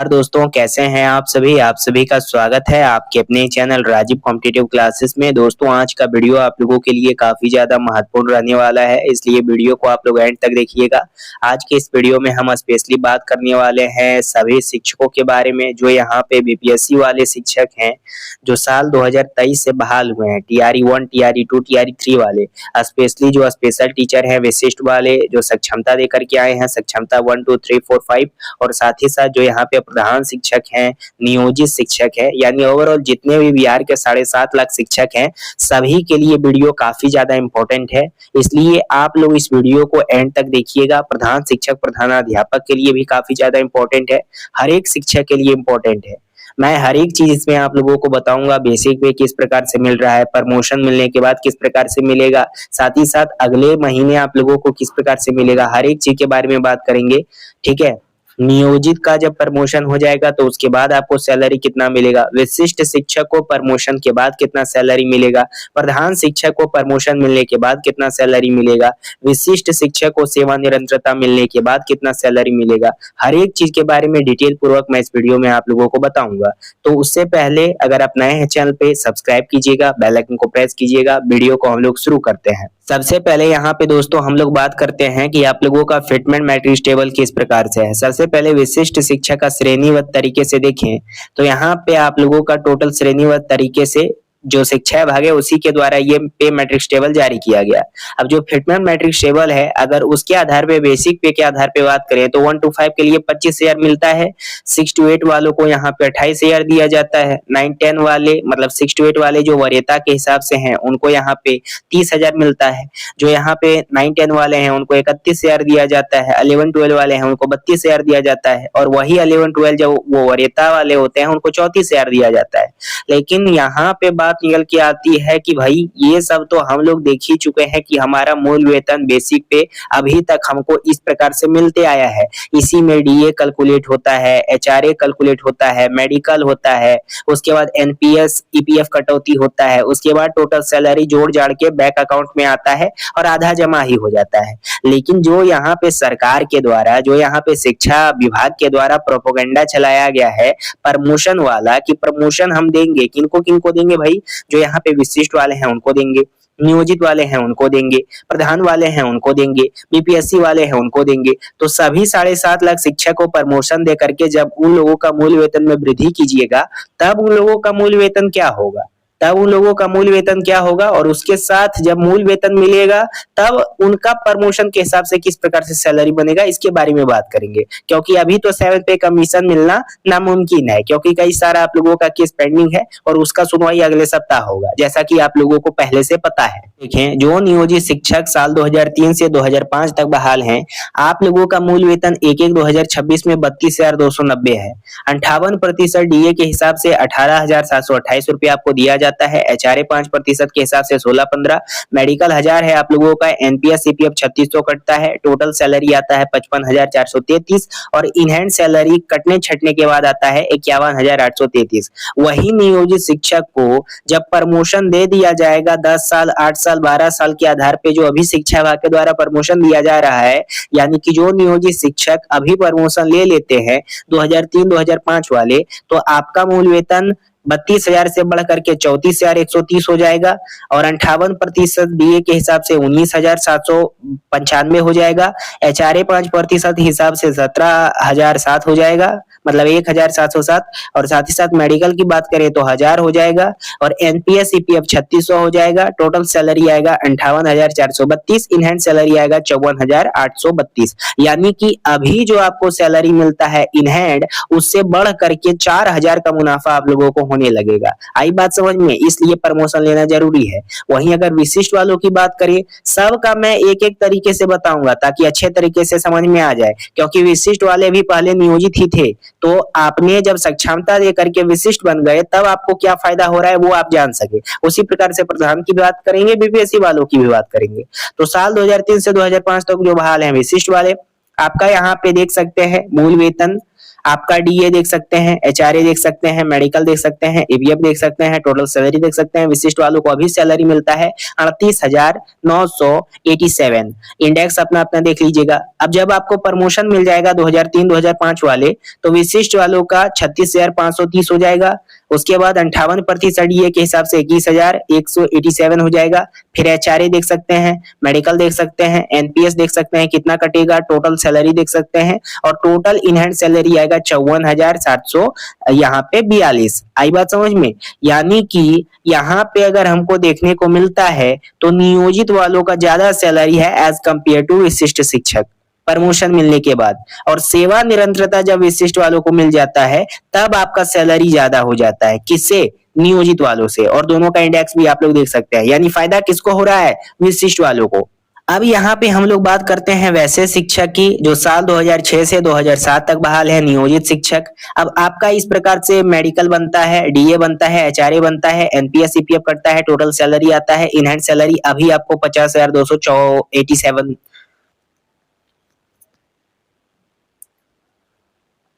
और दोस्तों कैसे हैं आप सभी का स्वागत है आपके अपने चैनल राजीव कॉम्पिटिटिव क्लासेस में। दोस्तों आज का वीडियो आप लोगों के लिए काफी ज्यादा महत्वपूर्ण रहने वाला है, इसलिए वीडियो को आप लोग एंड तक देखिएगा। आज के इस वीडियो में हम स्पेशली बात करने वाले हैं सभी शिक्षकों के बारे में जो यहाँ पे बीपीएससी वाले शिक्षक हैं जो साल 2023 से बहाल हुए हैं, टीआरई 1, टीआरई 2, टीआरई 3 वाले। स्पेशली जो स्पेशल टीचर है, विशिष्ट वाले जो सक्षमता देकर के आए हैं, सक्षमता 1, 2, 3, 4, 5, और साथ ही साथ जो यहाँ पे प्रधान शिक्षक हैं, नियोजित शिक्षक है, यानी ओवरऑल जितने भी बिहार के 7.5 लाख शिक्षक हैं सभी के लिए वीडियो काफी ज्यादा इंपॉर्टेंट है, इसलिए आप लोग इस वीडियो को एंड तक देखिएगा। प्रधान शिक्षक, प्रधानाध्यापक के लिए भी काफी ज्यादा इंपॉर्टेंट है, हर एक शिक्षक के लिए इंपॉर्टेंट है। मैं हर एक चीज इसमें आप लोगों को बताऊंगा, बेसिक पे किस प्रकार से मिल रहा है, प्रमोशन मिलने के बाद किस प्रकार से मिलेगा, साथ ही साथ अगले महीने आप लोगों को किस प्रकार से मिलेगा, हर एक चीज के बारे में बात करेंगे। ठीक है, नियोजित का जब प्रमोशन हो जाएगा तो उसके बाद आपको सैलरी कितना मिलेगा, विशिष्ट शिक्षक को प्रमोशन के बाद कितना सैलरी मिलेगा, प्रधान शिक्षक को प्रमोशन मिलने के बाद कितना सैलरी मिलेगा, विशिष्ट शिक्षक को सेवा निरंतरता मिलने के बाद कितना सैलरी मिलेगा, हर एक चीज के बारे में डिटेल पूर्वक मैं इस वीडियो में आप लोगों को बताऊंगा। तो उससे पहले अगर आप नए हैं चैनल पे सब्सक्राइब कीजिएगा, बेल आइकन को प्रेस कीजिएगा। वीडियो को हम लोग शुरू करते हैं। सबसे पहले यहाँ पे दोस्तों हम लोग बात करते हैं कि आप लोगों का फिटमेंट मैट्रिक्स टेबल किस प्रकार से है। सबसे पहले विशिष्ट शिक्षक का श्रेणीबद्ध तरीके से देखें तो यहाँ पे आप लोगों का टोटल श्रेणीबद्ध तरीके से जो शिक्षा विभाग है उसी के द्वारा ये पे मैट्रिक्स टेबल जारी किया गया। अब जो फिटमेंट मैट्रिक्स टेबल है अगर उसके आधार पे बेसिक पे के आधार पे बात करें तो 1 to 5 के लिए 25,000 मिलता है, 6 to 8 वालों को यहाँ पे 28,000 दिया जाता है, 9, 10 वाले मतलब 6 to 8 वाले जो वरीयता के हिसाब से हैं उनको यहाँ पे 30,000 मिलता है, जो यहाँ पे 9, 10 वाले हैं उनको 31,000 दिया जाता है, 11, 12 वाले हैं उनको 32,000 दिया जाता है, और वही 11, 12 जो वो वरीयता वाले होते हैं उनको 34,000 दिया जाता है। लेकिन यहाँ पे बात निकल के आती है कि भाई ये सब तो हम लोग देख ही चुके हैं कि हमारा मूल वेतन बेसिक पे अभी तक हमको इस प्रकार से मिलते आया है। इसी में डीए कैलकुलेट होता है, एचआरए कैलकुलेट होता है, मेडिकल होता है, उसके बाद एनपीएस ईपीएफ कटौती होता है, उसके बाद टोटल सैलरी जोड़ जाड़ के बैंक अकाउंट में आता है और आधा जमा ही हो जाता है। लेकिन जो यहाँ पे सरकार के द्वारा, जो यहाँ पे शिक्षा विभाग के द्वारा प्रोपेगेंडा चलाया गया है प्रमोशन वाला कि प्रमोशन हम देंगे, किनको किनको देंगे भाई, जो यहाँ पे विशिष्ट वाले हैं उनको देंगे, नियोजित वाले हैं उनको देंगे, प्रधान वाले हैं उनको देंगे, बीपीएससी वाले हैं उनको देंगे। तो सभी 7.5 लाख शिक्षक को प्रमोशन दे करके जब उन लोगों का मूल वेतन में वृद्धि कीजिएगा तब उन लोगों का मूल वेतन क्या होगा, और उसके साथ जब मूल वेतन मिलेगा तब उनका प्रमोशन के हिसाब से किस प्रकार से सैलरी बनेगा इसके बारे में बात करेंगे। क्योंकि अभी तो 7 पे कमीशन मिलना नामुमकिन है, क्योंकि कई सारा आप लोगों का केस पेंडिंग है और उसका सुनवाई अगले सप्ताह होगा, जैसा कि आप लोगों को पहले से पता है। देखें, जो नियोजित शिक्षक साल 2003 से 2005 तक बहाल हैं, आप लोगों का मूल वेतन 1/1/2026 में 32,290 है। 58% डीए के हिसाब से 18,728 रुपए आपको दिया जाता है, एचआरए 5% के हिसाब से 16-15, मेडिकल 1000 है आप लोगों का, एनपीएस सीपीएफ 3600 कटता है, टोटल सैलरी आता है 55,433, और इन हैंड सैलरी कटने छटने के बाद आता है 51,833। वही नियोजित शिक्षक को जब प्रमोशन दे दिया जाएगा 10 साल, 8 साल, 12 साल के आधार पे जो अभी शिक्षा विभाग के द्वारा प्रमोशन दिया जा रहा है, यानी कि जो नियोजित शिक्षक अभी प्रमोशन ले लेते हैं 2003-2005 वाले, तो आपका मूल वेतन 32,000 से बढ़ करके 34,130 हो जाएगा, और 58% डीए के हिसाब से 19,795 हो जाएगा, एचआरए 5% हिसाब से 17,007 हो जाएगा, मतलब 1,707, और साथ ही साथ मेडिकल की बात करें तो 1000 हो जाएगा, और एनपीएस ईपीएफ 3600 हो जाएगा। टोटल सैलरी आएगा 58,432, इन हैंड सैलरी आएगा 54,832। यानी कि अभी जो आपको सैलरी मिलता है इन हैंड उससे बढ़ करके 4,000 का मुनाफा आप लोगों को होने लगेगा। आई बात समझ में, इसलिए प्रमोशन लेना जरूरी है। वहीं अगर विशिष्ट वालों की बात करें, सबका मैं एक एक तरीके से बताऊंगा ताकि अच्छे तरीके से समझ में आ जाए, क्योंकि विशिष्ट वाले भी पहले नियोजित ही थे, तो आपने जब सक्षमता दे करके विशिष्ट बन गए तब आपको क्या फायदा हो रहा है वो आप जान सके। उसी प्रकार से प्रधान की बात करेंगे, बीपीएससी वालों की भी बात करेंगे। तो साल 2003 से 2005 तक जो बहाल है विशिष्ट वाले, आपका यहाँ पे देख सकते हैं मूल वेतन आपका डीए देख सकते हैं, एचआरए देख सकते हैं, मेडिकल देख सकते हैं, ईवीएफ देख सकते हैं, टोटल सैलरी देख सकते हैं। विशिष्ट वालों को अभी सैलरी मिलता है 38,987। इंडेक्स अपना अपना देख लीजिएगा। अब जब आपको प्रमोशन मिल जाएगा 2003-2005 वाले, तो विशिष्ट वालों का 36,530 हो जाएगा। उसके बाद 58% डीए के हिसाब से 21,187 हो जाएगा। फिर एचआरए देख सकते हैं, मेडिकल देख सकते हैं, एनपीएस देख सकते हैं कितना कटेगा, टोटल सैलरी देख सकते हैं और टोटल इन हैंड सैलरी आएगा 54,700 यहाँ पे 42। आई बात समझ में? यानी कि यहाँ पे अगर हमको देखने को मिलता है तो नियोजित वालों का ज्यादा सैलरी है एज कंपेयर टू विशिष्ट शिक्षक प्रमोशन मिलने के बाद। और सेवा निरंतरता जब विशिष्ट वालों को मिल जाता है तब आपका सैलरी ज्यादा हो जाता है। किससे? नियोजित वालों से। और दोनों का इंडेक्स भी आप लोग देख सकते हैं। यानी फायदा किसको हो रहा है? विशिष्ट वालों को। अब यहाँ पे हम लोग बात करते हैं वैसे शिक्षक की जो साल 2006 से 2007 तक बहाल है, नियोजित शिक्षक। अब आपका इस प्रकार से मेडिकल बनता है, डीए बनता है, एचआरए बनता है, एनपीएस ईपीएफ कटता है, टोटल सैलरी आता है, इन हैंड सैलरी अभी आपको 50,287।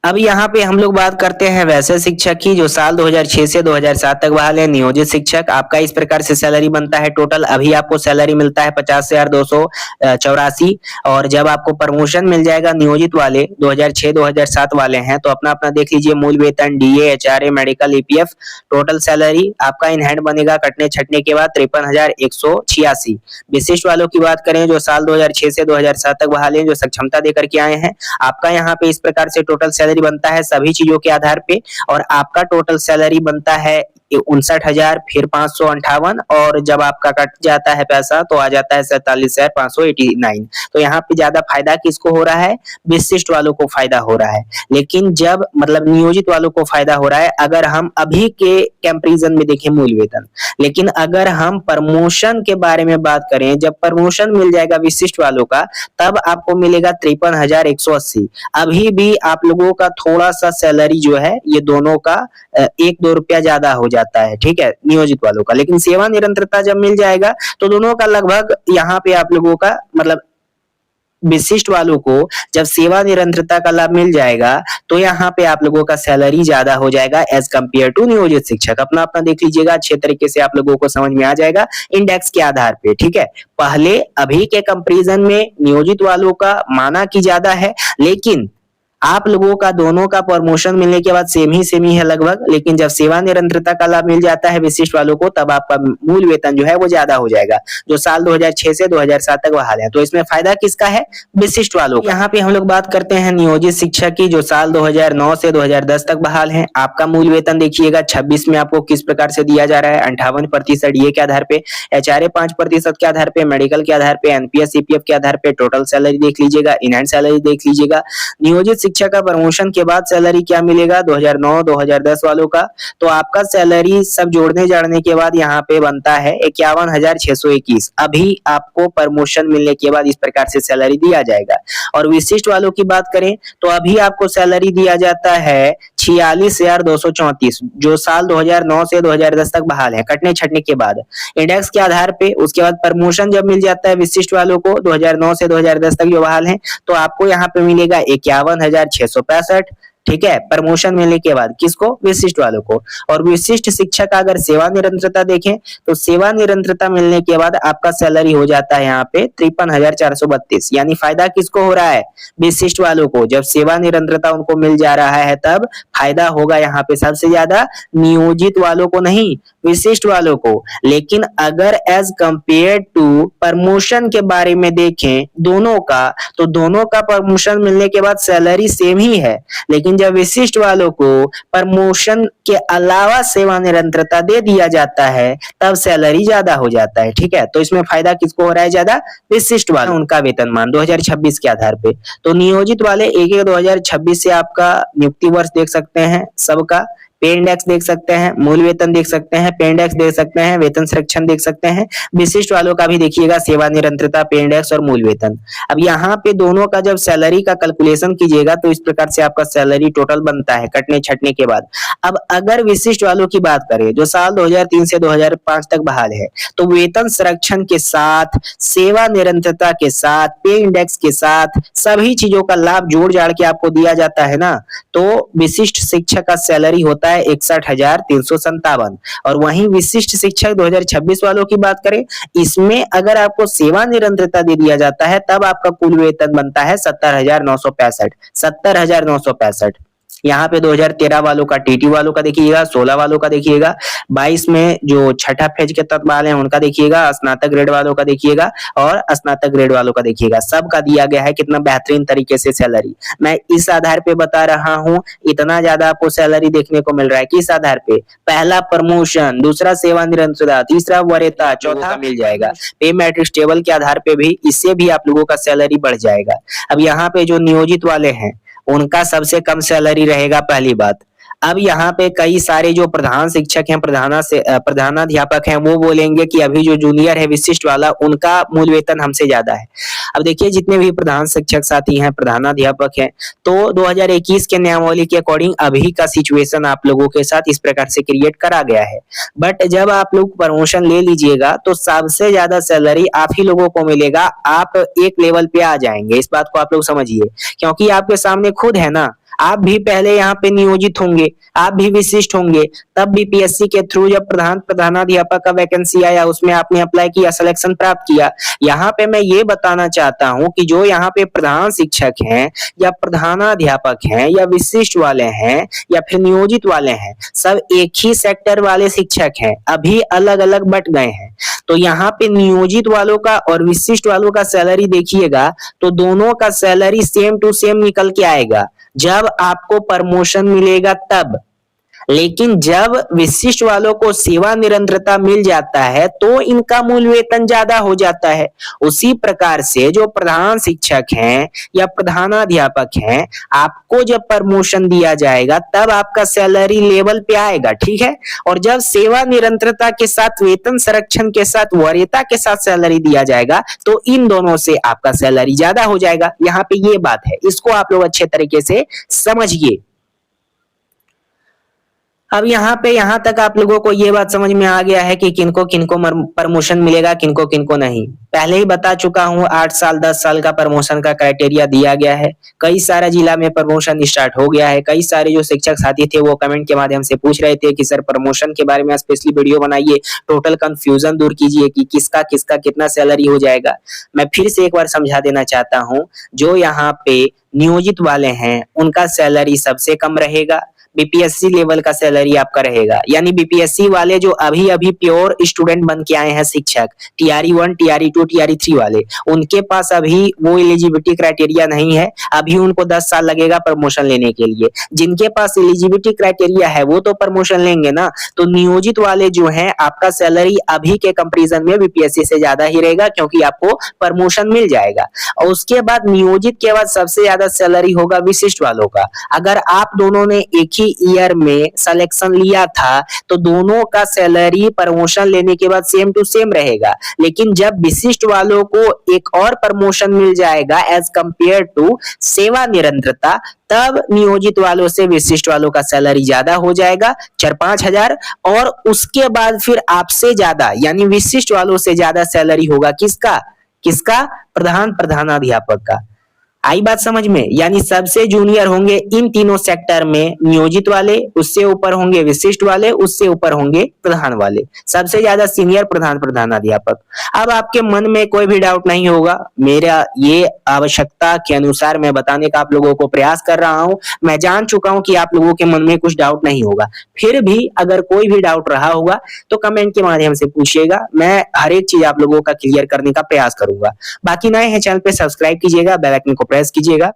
अब यहाँ पे हम लोग बात करते हैं वैसे शिक्षक की जो साल 2006 से 2007 तक बहाल है, नियोजित शिक्षक। आपका इस प्रकार से सैलरी बनता है, टोटल अभी आपको सैलरी मिलता है 50,284। और जब आपको प्रमोशन मिल जाएगा नियोजित वाले 2006-2007 वाले हैं तो अपना अपना देख लीजिए, मूल वेतन, DA, HRA, medical, EPF, total salary आपका इन हैंड बनेगा कटने छटने के बाद 53,186। विशिष्ट वालों की बात करें जो साल 2006 से 2007 तक बहाल है, जो सक्षमता देकर के आए हैं, आपका यहाँ पे इस प्रकार से टोटल सैलरी बनता है सभी चीजों के आधार पे। और आपका टोटल सैलरी बनता है 59,000 फिर 558 और जब आपका कट जाता है पैसा तो आ जाता है 47,589। तो यहाँ पे ज्यादा फायदा किसको हो रहा है? विशिष्ट वालों को फायदा हो रहा है। लेकिन जब मतलब नियोजित वालों को फायदा हो रहा है अगर हम अभी के कंपैरिजन में देखें मूल वेतन। लेकिन अगर हम प्रमोशन के बारे में बात करें, जब प्रमोशन मिल जाएगा विशिष्ट वालों का तब आपको मिलेगा 53,180। अभी भी आप लोगों का थोड़ा सा सैलरी जो है ये दोनों का 1-2 रुपया ज्यादा हो जाता है, ठीक है, नियोजित वालों का। लेकिन सेवा निरंतरता जब मिल जाएगा तो दोनों का लगभग यहाँ पे आप लोगों का मतलब विशिष्ट वालों को जब सेवा निरंतरता का लाभ मिल जाएगा तो यहाँ पे आप लोगों का सैलरी ज्यादा हो जाएगा एज कंपेयर टू नियोजित शिक्षक। अपना अपना देख लीजिएगा, अच्छे तरीके से आप लोगों को समझ में आ जाएगा इंडेक्स के आधार पे, ठीक है। पहले अभी के कंपैरिजन में नियोजित वालों का माना कि ज्यादा है, लेकिन आप लोगों का दोनों का प्रमोशन मिलने के बाद सेम ही है लगभग। लेकिन जब सेवा निरंतरता का लाभ मिल जाता है विशिष्ट वालों को तब आपका मूल वेतन जो है वो ज्यादा हो जाएगा, जो साल 2006 से 2007 तक बहाल है। तो इसमें फायदा किसका है? विशिष्ट वालों का। यहाँ पे हम लोग बात करते हैं नियोजित शिक्षक की जो साल 2009 से 2010 तक बहाल है। आपका मूल वेतन देखिएगा 26 में आपको किस प्रकार से दिया जा रहा है, 58% डीए के आधार पे, एचआरए 5% के आधार पे, मेडिकल के आधार पे, एनपीएस ईपीएफ के आधार पे, टोटल सैलरी देख लीजिएगा, इन हैंड सैलरी देख लीजिएगा। नियोजित शिक्षक का प्रमोशन के बाद सैलरी क्या मिलेगा 2009-2010 वालों का, तो आपका सैलरी सब जोड़ने जाड़ने के बाद यहाँ पे बनता है 51,621। अभी आपको प्रमोशन मिलने के बाद इस प्रकार से सैलरी दिया जाएगा। और विशिष्ट वालों की बात करें तो अभी आपको सैलरी दिया जाता है 46,234, जो साल 2009 से 2010 तक बहाल है कटने छटने के बाद इंडेक्स के आधार पे। उसके बाद प्रमोशन जब मिल जाता है विशिष्ट वालों को 2009 से 2010 तक जो बहाल है तो आपको यहाँ पे मिलेगा 51,665, ठीक है, प्रमोशन मिलने के बाद। किसको? विशिष्ट वालों को। और विशिष्ट शिक्षक का अगर सेवा निरंतरता देखें तो सेवा निरंतरता मिलने के बाद आपका सैलरी हो जाता है यहाँ पे 53,432। यानी फायदा किसको हो रहा है? विशिष्ट वालों को। जब सेवा निरंतरता उनको मिल जा रहा है तब फायदा होगा यहाँ पे सबसे ज्यादा नियोजित वालों को नहीं, विशिष्ट वालों को। लेकिन अगर एज कंपेयर टू प्रमोशन के बारे में देखें दोनों का, तो दोनों का प्रमोशन मिलने के बाद सैलरी सेम ही है, लेकिन जब विशिष्ट वालों को प्रमोशन के अलावा सेवा निरंतरता दे दिया जाता है तब सैलरी ज्यादा हो जाता है, ठीक है। तो इसमें फायदा किसको हो रहा है ज्यादा? विशिष्ट वाले। उनका वेतनमान 2026 के आधार पे। तो नियोजित वाले 1/1/2026 से आपका नियुक्ति वर्ष देख सकते हैं सबका, पे इंडेक्स देख सकते हैं, मूल वेतन देख सकते हैं, पे इंडेक्स देख सकते हैं, वेतन संरक्षण देख सकते हैं। विशिष्ट वालों का भी देखिएगा, सेवा निरंतरता, पे इंडेक्स और मूल वेतन। अब यहाँ पे दोनों का जब सैलरी का कैलकुलेशन कीजिएगा तो इस प्रकार से आपका सैलरी टोटल बनता है कटने छटने के बाद। अब अगर विशिष्ट वालों की बात करें जो साल 2003 से 2005 तक बहाल है, तो वेतन संरक्षण के साथ, सेवा निरंतरता के साथ, पे इंडेक्स के साथ सभी चीजों का लाभ जोड़ जाड़ के आपको दिया जाता है ना, तो विशिष्ट शिक्षक का सैलरी होता है 61,357। और वहीं विशिष्ट शिक्षक 2026 वालों की बात करें, इसमें अगर आपको सेवा निरंतरता दे दिया जाता है तब आपका कुल वेतन बनता है 70,965। यहाँ पे 2013 वालों का, टीटी वालों का देखिएगा, 16 वालों का देखिएगा, 22 में जो छठा फेज के तत्व वाले हैं उनका देखिएगा, स्नातक ग्रेड वालों का देखिएगा और स्नातक ग्रेड वालों का देखिएगा। सबका दिया गया है कितना बेहतरीन तरीके से सैलरी। मैं इस आधार पे बता रहा हूँ, इतना ज्यादा आपको सैलरी देखने को मिल रहा है। किस आधार पे? पहला प्रमोशन, दूसरा सेवा निरंतरता, तीसरा वरीयता, चौथा मिल जाएगा पे मैट्रिक्स टेबल के आधार पे भी, इससे भी आप लोगों का सैलरी बढ़ जाएगा। अब यहाँ पे जो नियोजित वाले हैं उनका सबसे कम सैलरी रहेगा, पहली बात। अब यहाँ पे कई सारे जो प्रधान शिक्षक हैं, प्रधानाध्यापक हैं, वो बोलेंगे कि अभी जो जूनियर है विशिष्ट वाला, उनका मूल वेतन हमसे ज्यादा है। अब देखिए जितने भी प्रधान शिक्षक साथी हैं, प्रधानाध्यापक हैं, तो 2021 के नियमावली के अकॉर्डिंग अभी का सिचुएशन आप लोगों के साथ इस प्रकार से क्रिएट करा गया है। बट जब आप लोग प्रमोशन ले लीजिएगा तो सबसे ज्यादा सैलरी आप ही लोगों को मिलेगा, आप एक लेवल पे आ जाएंगे। इस बात को आप लोग समझिए, क्योंकि आपके सामने खुद है ना, आप भी पहले यहाँ पे नियोजित होंगे, आप भी विशिष्ट होंगे, तब बीपीएससी के थ्रू जब प्रधानाध्यापक का वैकेंसी आया उसमें आपने अप्लाई किया, सिलेक्शन प्राप्त किया। यहाँ पे मैं ये बताना चाहता हूँ कि जो यहाँ पे प्रधान शिक्षक हैं या प्रधानाध्यापक हैं या विशिष्ट वाले हैं या फिर नियोजित वाले हैं, सब एक ही सेक्टर वाले शिक्षक हैं, अभी अलग अलग बट गए हैं। तो यहाँ पे नियोजित वालों का और विशिष्ट वालों का सैलरी देखिएगा तो दोनों का सैलरी सेम टू सेम निकल के आएगा जब आपको प्रमोशन मिलेगा तब। लेकिन जब विशिष्ट वालों को सेवा निरंतरता मिल जाता है तो इनका मूल वेतन ज्यादा हो जाता है। उसी प्रकार से जो प्रधान शिक्षक हैं या प्रधानाध्यापक हैं, आपको जब प्रमोशन दिया जाएगा तब आपका सैलरी लेवल पे आएगा, ठीक है। और जब सेवा निरंतरता के साथ, वेतन संरक्षण के साथ, वरीयता के साथ सैलरी दिया जाएगा तो इन दोनों से आपका सैलरी ज्यादा हो जाएगा। यहाँ पे ये बात है, इसको आप लोग अच्छे तरीके से समझिए। अब यहाँ पे, यहाँ तक आप लोगों को ये बात समझ में आ गया है कि किनको किनको प्रमोशन मिलेगा, किनको किनको नहीं। पहले ही बता चुका हूँ, 8 साल 10 साल का प्रमोशन का क्राइटेरिया दिया गया है। कई सारा जिला में प्रमोशन स्टार्ट हो गया है। कई सारे जो शिक्षक साथी थे वो कमेंट के माध्यम से पूछ रहे थे कि सर प्रमोशन के बारे में स्पेशली वीडियो बनाइए, टोटल कंफ्यूजन दूर कीजिए कि किसका किसका कितना सैलरी हो जाएगा। मैं फिर से एक बार समझा देना चाहता हूँ, जो यहाँ पे नियोजित वाले हैं उनका सैलरी सबसे कम रहेगा, बीपीएससी लेवल का सैलरी आपका रहेगा। यानी बीपीएससी वाले जो अभी अभी प्योर स्टूडेंट बन के आए हैं शिक्षक, टीआरई 1, टीआरई 2, टीआरई 3 वाले, उनके पास अभी वो एलिजिबिलिटी क्राइटेरिया नहीं है, अभी उनको 10 साल लगेगा प्रमोशन लेने के लिए। जिनके पास एलिजिबिलिटी क्राइटेरिया है वो तो प्रमोशन लेंगे ना। तो नियोजित वाले जो हैं, आपका सैलरी अभी के कंपेरिजन में बीपीएससी से ज्यादा ही रहेगा, क्योंकि आपको प्रमोशन मिल जाएगा। और उसके बाद नियोजित के बाद सबसे ज्यादा सैलरी होगा विशिष्ट वालों का। अगर आप दोनों ने एक ही ईयर में सिलेक्शन लिया था तो दोनों का सैलरी प्रमोशन लेने के बाद सेम टू सेम रहेगा। लेकिन जब विशिष्ट वालों को एक और प्रमोशन मिल जाएगा एज कंपेयर टू सेवा निरंतरता, तब नियोजित वालों से विशिष्ट वालों का सैलरी ज्यादा हो जाएगा, 4-5 हजार। और उसके बाद फिर आपसे ज्यादा यानी विशिष्ट वालों से ज्यादा सैलरी होगा किसका? किसका? प्रधानाध्यापक का। आई बात समझ में? यानी सबसे जूनियर होंगे इन तीनों सेक्टर में नियोजित वाले, उससे ऊपर होंगे विशिष्ट वाले, उससे ऊपर होंगे प्रधान वाले। सबसे ज्यादा सीनियर प्रधानाध्यापक। अब आपके मन में कोई भी डाउट नहीं होगा, मेरा ये आवश्यकता के अनुसार मैं बताने का आप लोगों को प्रयास कर रहा हूं। मैं जान चुका हूं कि आप लोगों के मन में कुछ डाउट नहीं होगा, फिर भी अगर कोई भी डाउट रहा होगा तो कमेंट के माध्यम से पूछिएगा, मैं हर एक चीज आप लोगों का क्लियर करने का प्रयास करूंगा। बाकी नए हैं चैनल पे सब्सक्राइब कीजिएगा, बेल आइकन को प्रेस कीजिएगा।